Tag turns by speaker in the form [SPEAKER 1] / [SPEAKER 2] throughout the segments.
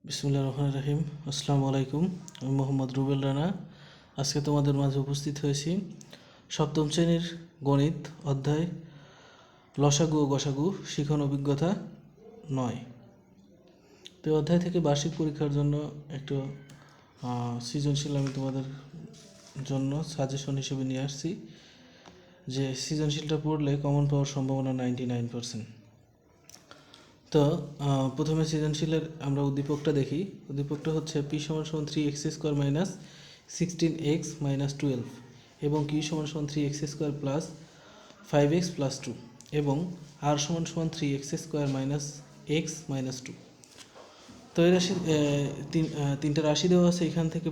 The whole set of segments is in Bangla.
[SPEAKER 1] বিসমুল্লাহির রহমানির রহিম। আসসালামু আলাইকুম। আমি মোহাম্মদ রুবেল রানা। আজকে তোমাদের মাঝে উপস্থিত হয়েছি সপ্তম শ্রেণীর গণিত অধ্যায় লসাগু ও গসাগু শিখন অভিজ্ঞতা 9। তো এই অধ্যায় থেকে বার্ষিক পরীক্ষার জন্য একটু সৃজনশীল আমি তোমাদের জন্য সাজেশন হিসেবে নিয়ে আসছি, যে সৃজনশীলটা পড়লে কমন পাওয়ার সম্ভাবনা 99%। তো প্রথমে সৃজনশীলের আমরা উদ্দীপকটা দেখি। উদ্দীপকটা হচ্ছে p = 3x² minus 16x minus 12 এবং q = 3x² plus 5x plus 2 এবং r = 3x² minus x minus 2। তো এই রাশি তিনটা রাশি দেওয়া আছে। এখান থেকে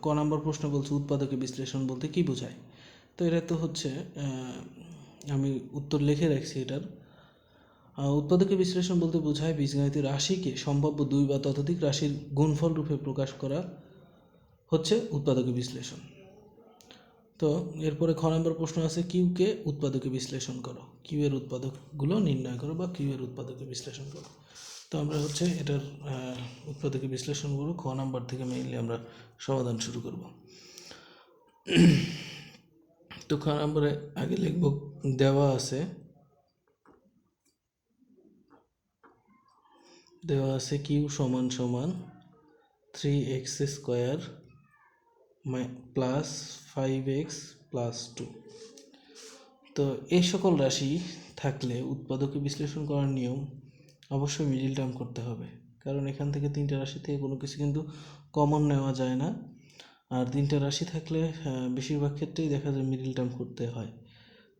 [SPEAKER 1] ক নম্বর প্রশ্ন বলছে উৎপাদকে বিশ্লেষণ বলতে কী বোঝায়। তো এটা তো হচ্ছে আমি উত্তর লিখে রাখছি এটার। উৎপাদকে বিশ্লেষণ বলতে বোঝায় বীজগণিতের রাশিকে সম্ভাব্য দুই বা ততোধিক রাশির গুণফল রূপে প্রকাশ করা হচ্ছে উৎপাদকে বিশ্লেষণ। তো এরপরে খ নম্বর প্রশ্ন আছে কিউকে উৎপাদকে বিশ্লেষণ করো, কিউ এর উৎপাদকগুলো নির্ণয় করো বা কিউ এর উৎপাদকে বিশ্লেষণ করো। তো আমরা হচ্ছে এটার উৎপাদকে বিশ্লেষণ করব। খ নাম্বার থেকে মেইনলি আমরা সমাধান শুরু করব। তো খ নম্বরে আগে লিখব দেওয়া আছে কিউ সমান 3x² প্লাস 5x প্লাস 2। তো এই সকল রাশি থাকলে উৎপাদকে বিশ্লেষণ করার নিয়ম অবশ্যই মিডিল টার্ম করতে হবে, কারণ এখান থেকে তিনটা রাশি থেকে কোনো কিছু কিন্তু কমন নেওয়া যায় না। আর তিনটা রাশি থাকলে বেশিরভাগ ক্ষেত্রেই দেখা যায় মিডিল টার্ম করতে হয়।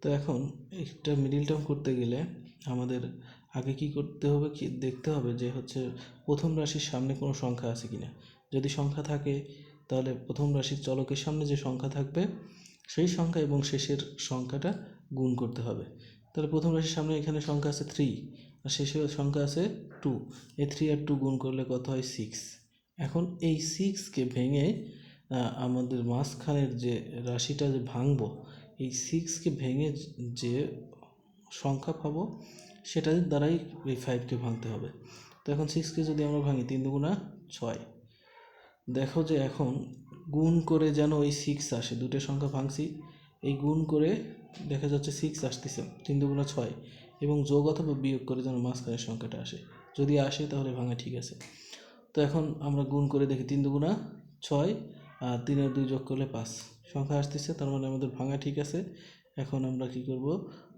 [SPEAKER 1] তো এখন একটা মিডিল টার্ম করতে গেলে আমাদের আগে কি করতে হবে, কি দেখতে হবে যে হচ্ছে প্রথম রাশির সামনে কোনো সংখ্যা আছে কিনা। যদি সংখ্যা থাকে তাহলে প্রথম রাশির চলকের সামনে যে সংখ্যা থাকবে সেই সংখ্যা এবং শেষের সংখ্যাটা গুণ করতে হবে। তাহলে প্রথম রাশির সামনে এখানে সংখ্যা আছে 3 আর শেষের সংখ্যা আছে 2। এই 3 আর 2 গুণ করলে কত হয় 6। এখন এই 6কে ভেঙে আমাদের মাঝখানের যে রাশিটা যে ভাঙবো, এই 6কে ভেঙে যে সংখ্যা পাবো সেটার দ্বারাই এই 5কে ভাঙতে হবে। তো এখন 6কে যদি আমরা ভাঙি 3 দুগুণা 6। দেখো যে এখন গুণ করে যেন ওই 6 আসে, দুটো সংখ্যা ভাঙছি, এই গুণ করে দেখা যাচ্ছে 6 আসতেছে, 3 দুগুণা 6 এবং যোগ অথবা বিয়োগ করে যেন মাঝখানের সংখ্যাটা আসে। যদি আসে তাহলে ভাঙা ঠিক আছে। তো এখন আমরা গুণ করে দেখি 3 দুগুণা 6 আর 3 আর 2 যোগ করলে 5 সংখ্যা আসতেছে, তার মানে আমাদের ভাঙা ঠিক আছে। এখন আমরা কি করব,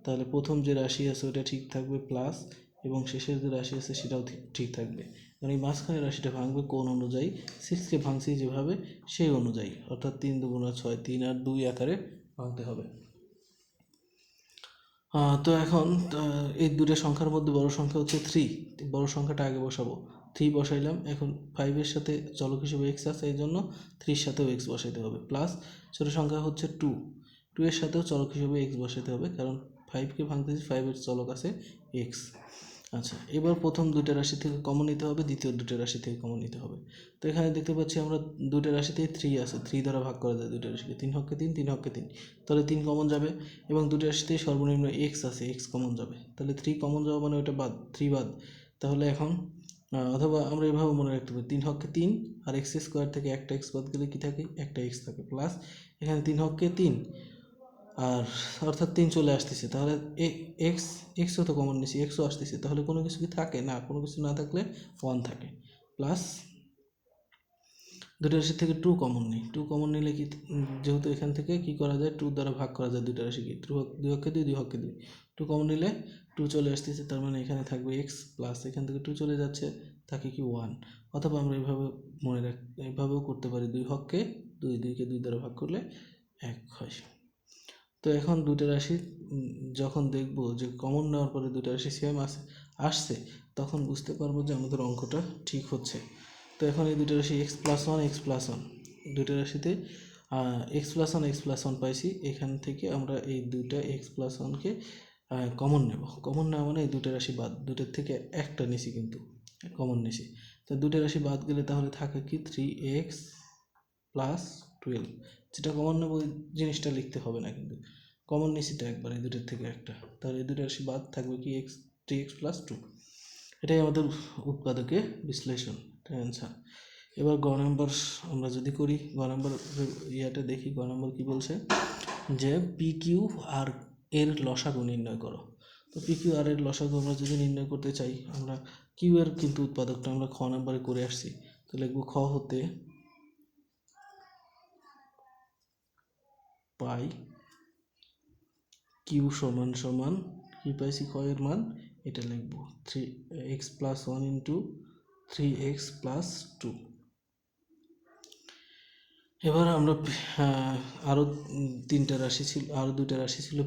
[SPEAKER 1] তাহলে প্রথম যে রাশি আছে ওটা ঠিক থাকবে প্লাস এবং শেষের যে রাশি আছে সেটাও ঠিক থাকবে। কারণ এই মাঝখানের রাশিটা ভাঙবে কোন অনুযায়ী, 6কে ভাঙছি যেভাবে সেই অনুযায়ী, অর্থাৎ 3 দুগুণা 6, 3 আর 2 আকারে ভাঙতে হবে। তো এখন এই দুটো সংখ্যার মধ্যে বড় সংখ্যা হচ্ছে 3, বড় সংখ্যাটা আগে বসাবো। 3 বসাইলাম। এখন 5-এর সাথে চলক হিসেবে x আছে, এই জন্য 3-র সাথেও x বসাইতে হবে। প্লাস ছোটো সংখ্যা হচ্ছে 2 এর সাথেও চলক হিসেবে x বসাইতে হবে, কারণ 5কে ভাঙতেছি, 5-এর চলক আছে x। আচ্ছা, এবার প্রথম দুইটা রাশি থেকে কমন নিতে হবে, দ্বিতীয় দুটো রাশি থেকে কমন নিতে হবে। তো এখানে দেখতে পাচ্ছি আমরা দুটো রাশিতে 3 আছে, 3 দ্বারা ভাগ করা যায় দুটো রাশিকে, 3 হক্কে 3, 3 হক্কে 3, তাহলে 3 কমন যাবে। এবং দুটো রাশিতে সর্বনিম্ন x আছে, x কমন যাবে, তাহলে 3 কমন যাওয়া মানে ওটা বাদ, 3 বাদ। তাহলে এখন অথবা আমরা এভাবে মনে রাখতে পারি 3 হক্কে 3 আর x² থেকে একটা x বাদ গেলে কি থাকে, একটা x থাকে। প্লাস এখানে 3 হক্কে 3 আর অর্থাৎ 3 চলে আসতেছে, তাহলে এক্সও তো কমন নিছি, এক্সও আসতেছে, তাহলে কোনো কিছু কি থাকে না, কোনো কিছু না থাকলে 1 থাকে। প্লাস দুটো রাশি থেকে 2 কমন নিই, 2 কমন নিলে কি, যেহেতু এখান থেকে কি করা যায়, 2 দ্বারা ভাগ করা যায় দুটো রাশিকে, 2 হক্কে 2, 2 হক্কে 2, 2 কমন নিলে 2 চলে আসতেছে, তার মানে এখানে থাকবে এক্স প্লাস এখান থেকে 2 চলে যাচ্ছে, থাকে কি 1। অথবা আমরা এভাবে এভাবেও করতে পারি, 2 হক্কে 2, 2কে 2 দ্বারা ভাগ করলে 1 হয়। তো এখন দুটো রাশি যখন দেখব যে কমন নেওয়ার পরে দুটো রাশি সেম আসছে, তখন বুঝতে পারবো যে আমাদের অঙ্কটা ঠিক হচ্ছে। তো এখন এই দুটো রাশি x+1 দুটো রাশিতে x+1 পাইছি, এখান থেকে আমরা এই দুইটা x+1কে কমন নেব। কমন নেওয়া মানে এই দুটো রাশি বাদ, দুটোর থেকে একটা নিছি কিন্তু কমন নিছি। তো দুটো রাশি বাদ গেলে তাহলে থাকে কি 3x+12, যেটা কমন নেব ওই জিনিসটা লিখতে হবে না, কিন্তু কমন নিচিটা একবার এই দুটোর থেকে একটা, তাহলে এই দুটো রাশি বাদ থাকবে কি 3x+2। এটাই আমাদের উৎপাদকে বিশ্লেষণ। অ্যান্সার। এবার গ নম্বর আমরা যদি করি, গ নম্বর ইয়াটা দেখি, গ নম্বর কী বলছে যে পি কিউ আর এর লসাগু নির্ণয় করো। তো পি কিউ আর এর লসাগু আমরা যদি নির্ণয় করতে চাই, আমরা কিউ এর কিন্তু উৎপাদকটা আমরা খ নম্বরে করে আসছি, তো লিখব খ হতে পাই কিউ সমান সমান কি পাইছি খ এর মান, এটা লিখব 3x+1 ইন্টু 3x+2। এবার আমরা আরও তিনটা রাশি ছিল, আরও দুইটা রাশি ছিল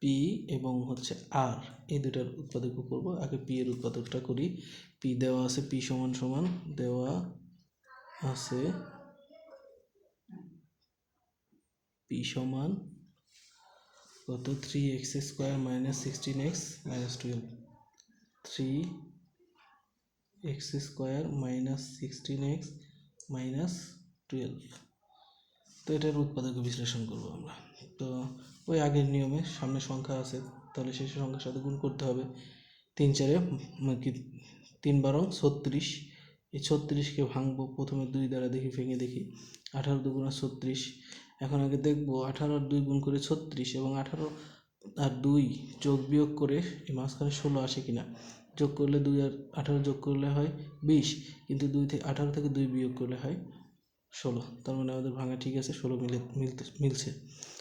[SPEAKER 1] পি এবং হচ্ছে আর, এই দুটার উৎপাদক করব। আগে পি এর উৎপাদকটা করি। পি দেওয়া আছে, পি সমান সমান দেওয়া আছে পি সমান কত 3x² - 16x - 12, 3x² - 16x - 12। তো এটার উৎপাদক বিশ্লেষণ করব আমরা। তো ওই আগের নিয়মে সামনে সংখ্যা আছে, তাহলে শেষের সংখ্যার সাথে গুণ করতে হবে। 3 4 কি 3 12 36। এই 36কে ভাঙবো প্রথমে 2 দ্বারা, দেখি ভেঙে দেখি। 18 2 × 36। এখন আগে দেখবো 18 আর 2 গুণ করে 36, এবং 18 আর 2 যোগ বিয়োগ করে এই মাঝখানে 16 আসে কিনা। যোগ করলে 2 আর 18 যোগ করলে হয় 20, কিন্তু 18 থেকে 2 বিয়োগ করলে হয় 16। তার মানে আমাদের ভাঙা ঠিক আছে, 16 মিলছে।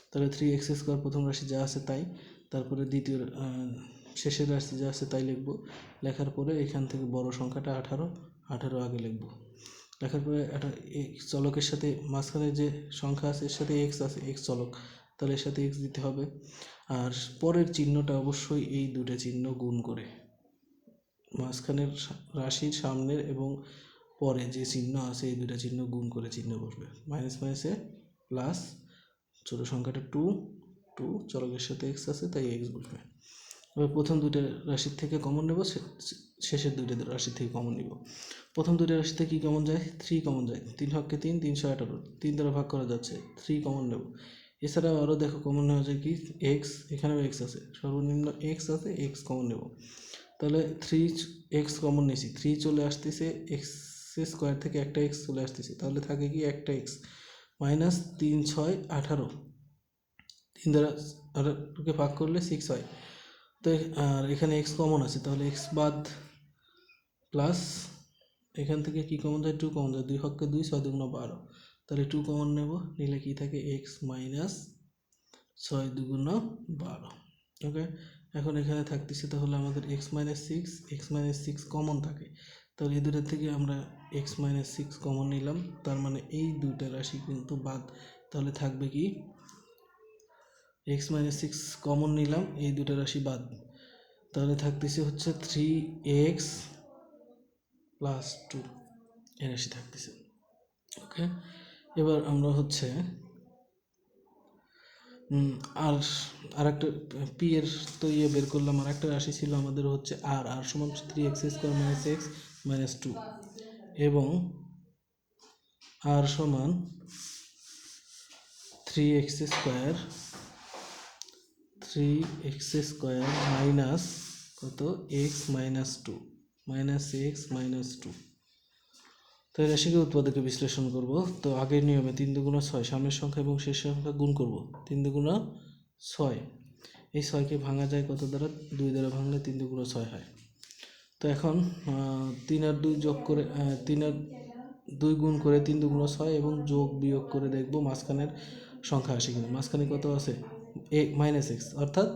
[SPEAKER 1] তাহলে 3x² প্রথম রাশি যা আছে তাই, তারপরে দ্বিতীয় শেষের রাশি যা আছে তাই লিখব। লেখার পরে এখান থেকে বড় সংখ্যাটা 18 আগে লিখব। লেখার পরে একটা চলকের সাথে মাঝখানে যে সংখ্যা আছে এর সাথে এক্স আছে, এক্স চলক, তাহলে এর সাথে এক্স দিতে হবে। আর পরের চিহ্নটা অবশ্যই এই দুটো চিহ্ন গুণ করে, মাঝখানের রাশির সামনের এবং পরে যে চিহ্ন আছে এই দুটো চিহ্ন গুণ করে চিহ্ন বসবে। মাইনাস মাইনাসে প্লাস, ছোটো সংখ্যাটা 2 চলকের সাথে এক্স আছে তাই এক্স বসবে। এবার প্রথম দুইটা রাশির থেকে কমন নেব, শেষের দুইটা রাশির থেকে কমন নিব। প্রথম দুইটা রাশি থেকে কী কমন যায়, 3 কমন যায়। 3 হক্কে 3, 318, 3 দ্বারা ভাগ করা যাচ্ছে, 3 কমন নেব। এছাড়াও আরও দেখো কমন নেওয়া যায় কি, এক্স, এখানেও এক্স আছে, সর্বনিম্ন এক্স আছে, এক্স কমন নেব। তাহলে 3x কমন নিয়েছি, 3 চলে আসতেছে, x² থেকে একটা এক্স চলে আসতেছে, তাহলে থাকে কি একটা এক্স মাইনাস 3 6 18, 3 দ্বারা 18কে ভাগ করলে 6 হয়। তো আর এখানে এক্স কমন আছে, তাহলে এক্স বাদ, প্লাস এখান থেকে কি কমন যায়, 2 কমন যায়, 2 হক্কে 2, 6 2 × 12, তাহলে 2 কমন নেব, নিলে কি থাকে এক্স মাইনাস 6 2 × 12। ওকে, এখন এখানে থাকতেছে তাহলে আমাদের x−6 কমন থাকে, তাহলে এই দুটার থেকে আমরা x−6 কমন নিলাম, তার মানে এই দুইটা রাশি কিন্তু বাদ। তাহলে থাকবে কি, x−6 কমন নিলাম, এই দুটো রাশি বাদ, তাহলে থাকতেছে হচ্ছে 3x+2 এই রাশি থাকতেছে। ওকে, এবার আমরা হচ্ছে আর একটা পি এর তো বের করলাম। আর একটা রাশি ছিল আমাদের হচ্ছে আর সমান 3x² - x - 2, এবং আর সমান 3x² মাইনাস কত x - 2 -x - 2। তো এই রাশিকে উৎপাদকে বিশ্লেষণ করব। তো আগের নিয়মে 3 2 × 6 সামনের সংখ্যা এবং শেষের সংখ্যা গুণ করব, 3 2 × 6। এই 6কে ভাঙা যায় কত দ্বারা, 2 দ্বারা ভাঙলে 3 2 × 6 হয়। তো এখন 3 আর 2 যোগ করে 3 আর 2 গুণ করে 3 2 × 6 এবং যোগ বিয়োগ করে দেখব মাঝখানের সংখ্যা আসে কিনা। মাঝখানে কত আছে, -x, অর্থাৎ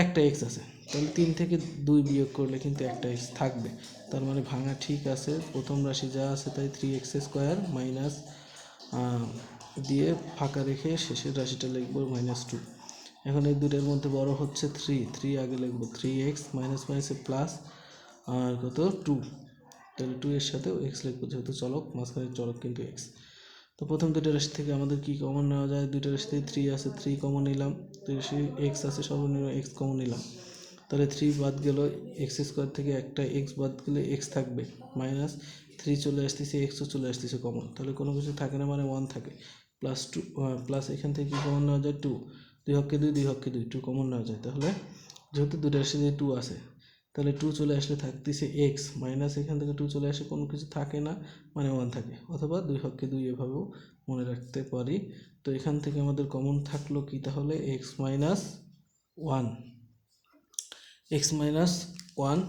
[SPEAKER 1] একটা এক্স আছে, তাহলে 3 থেকে 2 বিয়োগ করলে কিন্তু একটা এক্স থাকবে, তার মানে ভাঙা ঠিক আছে। প্রথম রাশি যা আছে তাই 3x² মাইনাস দিয়ে ফাঁকা রেখে শেষের রাশিটা লিখব -2। এখন এই দুটোর মধ্যে বড় হচ্ছে 3 আগে লিখব, 3x মাইনাস মাইনাসে প্লাস আর কত 2, তাহলে 2 এর সাথেও এক্স লিখব, যেহেতু চলক, মাঝখানের চলক কিন্তু এক্স। তো প্রথম দুটো রাশি থেকে আমাদের কি কমন নেওয়া যায়, দুটো রাশি থেকে 3 আছে, 3 কমন নিলাম, দুই রাশি এক্স আছে, সর্বনিম্ন এক্স কমন নিলাম, তাহলে 3 বাদ গেল, x² থেকে একটা এক্স বাদ গেলে এক্স থাকবে, মাইনাস 3 চলে আসতেছে, এক্সও চলে আসতেছে কমন, তাহলে কোনো কিছু থাকে না মানে 1 থাকে, +2 প্লাস এখান থেকে কি কমন নেওয়া যায় 2, 2 হক্কে 2, 2 হক্কে 2, 2 কমন নেওয়া যায়। তাহলে যেহেতু দুটো রাশি 2 আছে, তাহলে 2 চলে আসলে থাকতেছে এক্স মাইনাস এখান থেকে 2 চলে আসে কোনো কিছু থাকে না মানে 1 থাকে, অথবা 2 হককে 2 এভাবেও মনে রাখতে পারি। তো এখান থেকে আমাদের কমন থাকলো কি তাহলে X minus one, X minus one.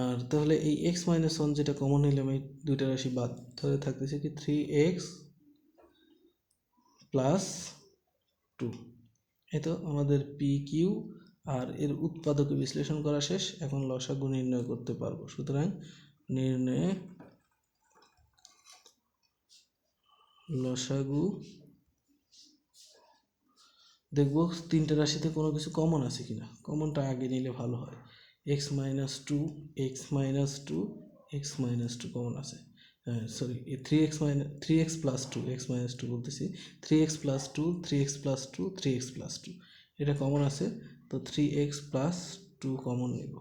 [SPEAKER 1] আর তাহলে এই এক্স মাইনাস ওয়ান যেটা কমন নিলাম এই দুইটা রাশি বাদ, তাহলে থাকতেছে কি 3x প্লাস 2। এই তো আমাদের পি কিউ আর এর উৎপাদকে বিশ্লেষণ করা শেষ। এখন লসাগু নির্ণয় করতে পারবো। সুতরাং নির্ণয়ে লসাগু দেখবো তিনটে রাশিতে কোনো কিছু কমন আছে কিনা, কমনটা আগে নিলে ভালো হয়। X minus two, x minus two, x minus two common আছে, sorry 3x plus two, x minus two বলতেছি, 3x plus two, 3x plus two, 3x plus two এটা কমন আছে। তো 3x প্লাস টু কমন নেব।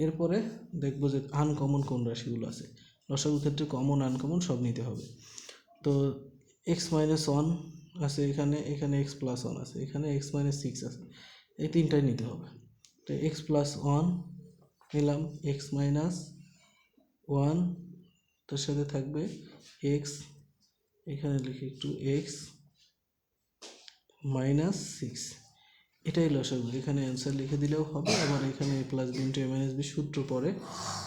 [SPEAKER 1] এরপরে দেখবো যে আনকমন কোন রাশিগুলো আছে। লসাগুর ক্ষেত্রে কমন আনকমন সব নিতে হবে। তো এক্স মাইনাস ওয়ান আছে এখানে, এখানে এক্স প্লাস ওয়ান আছে, এখানে এক্স মাইনাস সিক্স আছে, এই তিনটাই নিতে হবে। তো এক্স প্লাস ওয়ান নিলাম, এক্স মাইনাস ওয়ান তার সাথে থাকবে এক্স, এখানে লিখি একটু এক্স মাইনাস সিক্স, এটাই লসাগু। এখানে অ্যান্সার লিখে দিলেও হবে, আবার এখানে এ প্লাস বি ইন্টু এ মাইনাস বি সূত্র পরে,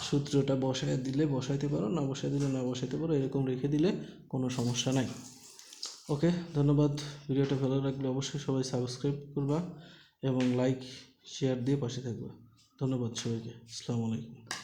[SPEAKER 1] সূত্রটা বসায় দিলে বসাইতে পারো, না বসাই দিলে না বসাইতে পারো, এরকম রেখে দিলে কোনো সমস্যা নাই। ওকে, ধন্যবাদ। ভিডিওটা ভালো লাগলে অবশ্যই সবাই সাবস্ক্রাইব করবা এবং লাইক শেয়ার দিয়ে পাশে থাকবা। ধন্যবাদ সবাইকে। আসসালামু আলাইকুম।